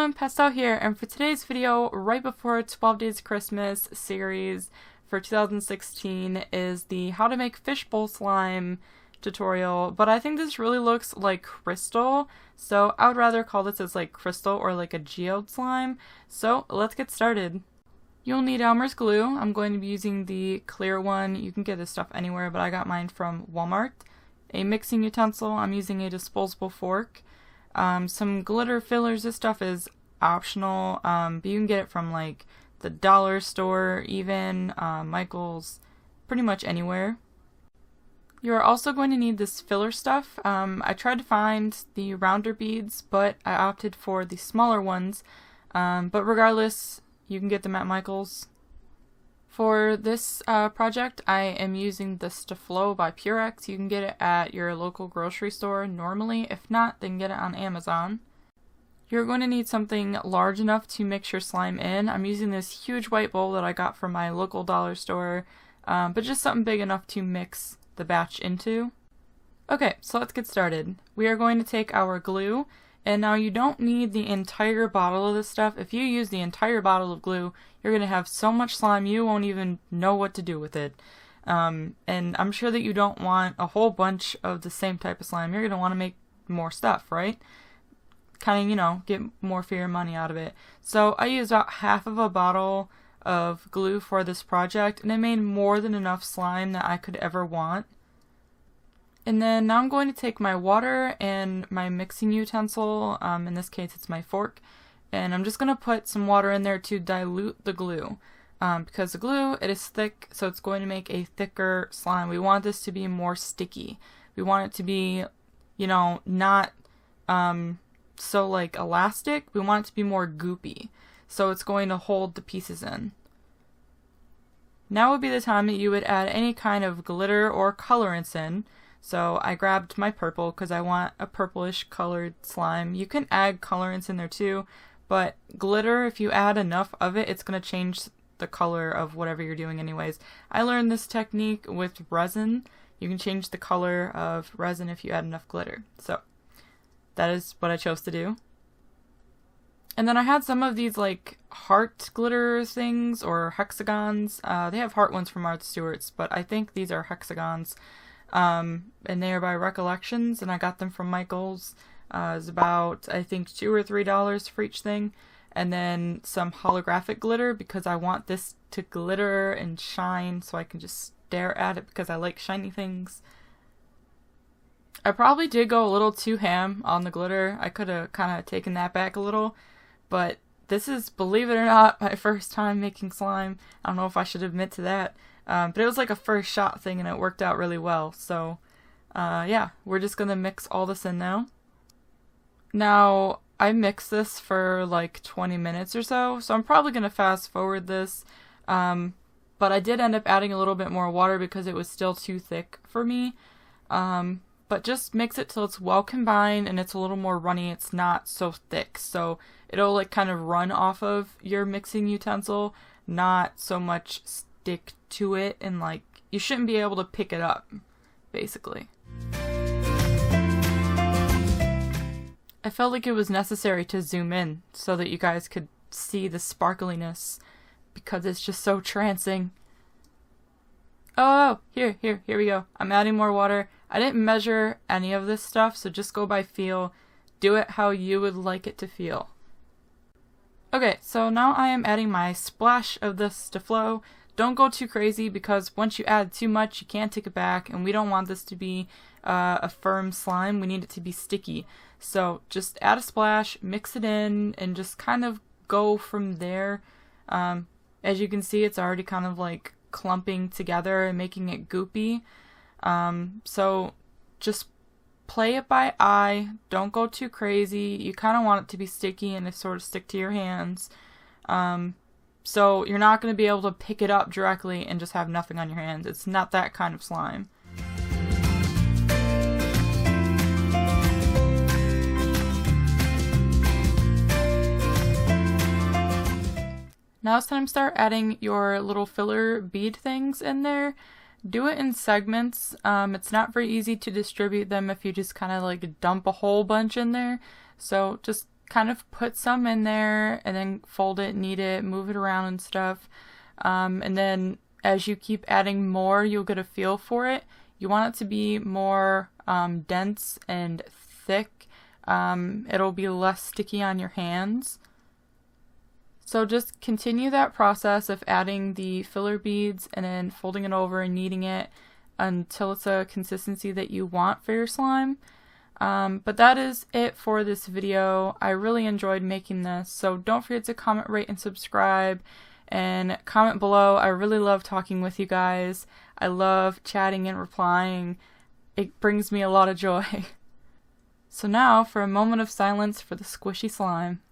everyone, Pastel here, and for today's video, right before 12 Days of Christmas series for 2016 is the How to Make Fishbowl Slime tutorial, but I think this really looks like crystal, so I would rather call this as like crystal or like a geode slime, so let's get started. You'll need Elmer's glue. I'm going to be using the clear one. You can get this stuff anywhere, but I got mine from Walmart. A mixing utensil. I'm using a disposable fork. Some glitter fillers. This stuff is optional, but you can get it from like the dollar store, even Michael's, pretty much anywhere. You're also going to need this filler stuff. I tried to find the rounder beads, but I opted for the smaller ones. But regardless, you can get them at Michael's. For this project, I am using the Sta-Flow by Purex. You can get it at your local grocery store normally. If not, then get it on Amazon. You're going to need something large enough to mix your slime in. I'm using this huge white bowl that I got from my local dollar store, but just something big enough to mix the batch into. Okay, so let's get started. We are going to take our glue, and now you don't need the entire bottle of this stuff. If you use the entire bottle of glue, you're going to have so much slime you won't even know what to do with it. And I'm sure that you don't want a whole bunch of the same type of slime. You're going to want to make more stuff, right? Kind of, you know, get more for your money out of it. So I used about half of a bottle of glue for this project, and it made more than enough slime that I could ever want. And then now I'm going to take my water and my mixing utensil, in this case it's my fork, and I'm just going to put some water in there to dilute the glue. Because the glue, it is thick, so it's going to make a thicker slime. We want this to be more sticky. We want it to be, you know, not so like elastic. We want it to be more goopy. So it's going to hold the pieces in. Now would be the time that you would add any kind of glitter or colorants in. So I grabbed my purple because I want a purplish colored slime. You can add colorants in there too, but glitter, if you add enough of it, it's going to change the color of whatever you're doing anyways. I learned this technique with resin. You can change the color of resin if you add enough glitter. So that is what I chose to do. And then I had some of these like heart glitter things or hexagons. They have heart ones from Martha Stewart's, but I think these are hexagons. And they are by Recollections, and I got them from Michael's. It was about, I think, $2 or $3 for each thing. And then some holographic glitter because I want this to glitter and shine so I can just stare at it because I like shiny things. I probably did go a little too ham on the glitter. I could have kind of taken that back a little, but this is, believe it or not, my first time making slime. I don't know if I should admit to that. But it was like a first shot thing and it worked out really well. So, yeah, we're just going to mix all this in now. Now, I mixed this for like 20 minutes or so I'm probably going to fast forward this. But I did end up adding a little bit more water because it was still too thick for me. But just mix it till it's well combined and it's a little more runny. It's not so thick. So it'll like kind of run off of your mixing utensil, not so much stick to it, and like you shouldn't be able to pick it up, basically. I felt like it was necessary to zoom in so that you guys could see the sparkliness because it's just so trancing. Oh, here we go. I'm adding more water. I didn't measure any of this stuff, so just go by feel. Do it how you would like it to feel. Okay, so now I am adding my splash of this Sta-Flow. Don't go too crazy because once you add too much, you can't take it back, and we don't want this to be a firm slime. We need it to be sticky. So just add a splash, mix it in, and just kind of go from there. As you can see, it's already kind of like clumping together and making it goopy. So just play it by eye. Don't go too crazy. You kind of want it to be sticky and to sort of stick to your hands. So you're not going to be able to pick it up directly and just have nothing on your hands. It's not that kind of slime. Now it's time to start adding your little filler bead things in there. Do it in segments. It's not very easy to distribute them if you just kind of like dump a whole bunch in there. So just kind of put some in there and then fold it, knead it, move it around and stuff. And then as you keep adding more, you'll get a feel for it. You want it to be more dense and thick. It'll be less sticky on your hands. So just continue that process of adding the filler beads and then folding it over and kneading it until it's a consistency that you want for your slime. But that is it for this video. I really enjoyed making this, so don't forget to comment, rate, and subscribe, and comment below. I really love talking with you guys. I love chatting and replying. It brings me a lot of joy. So now for a moment of silence for the squishy slime.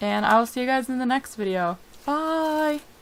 And I will see you guys in the next video. Bye!